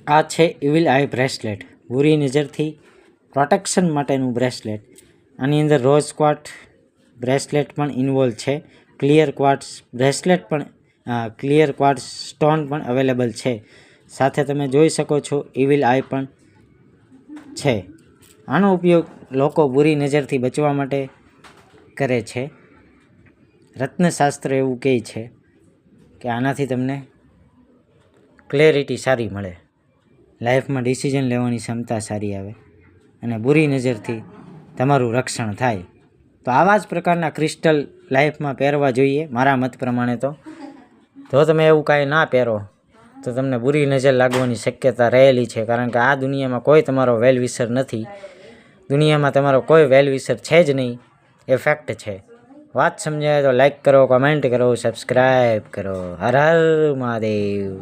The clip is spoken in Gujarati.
આ છે ઇવિલ આઈ બ્રેસલેટ, બુરી નજરથી પ્રોટેક્શન માટેનું બ્રેસલેટ. આની અંદર રોઝ ક્વાર્ટ બ્રેસલેટ પણ ઇન્વોલ્વ છે. ક્લિયર ક્વાર્ટ્સ બ્રેસલેટ પણ ક્લિયર ક્વાર્ટ્સ સ્ટોન પણ અવેલેબલ છે. સાથે તમે જોઈ શકો છો ઇવિલ આઈ પણ છે. આનો ઉપયોગ લોકો બુરી નજરથી બચવા માટે કરે છે. રત્નશાસ્ત્ર એવું કહે છે કે આનાથી તમને ક્લેરિટી સારી મળે, લાઈફમાં ડિસિઝન લેવાની ક્ષમતા સારી આવે અને બુરી નજરથી તમારું રક્ષણ થાય. તો આવા જ પ્રકારના ક્રિસ્ટલ લાઈફમાં પહેરવા જોઈએ મારા મત પ્રમાણે. તો જો તમે એવું કાંઈ ના પહેરો તો તમને બુરી નજર લાગવાની શક્યતા રહેલી છે, કારણ કે આ દુનિયામાં કોઈ તમારો વેલ વિશર નથી. દુનિયામાં તમારો કોઈ વેલ વિશર છે જ નહીં, એ ફેક્ટ છે. વાત સમજાય તો લાઈક કરો, કમેન્ટ કરો, સબસ્ક્રાઈબ કરો. હર હર મહાદેવ.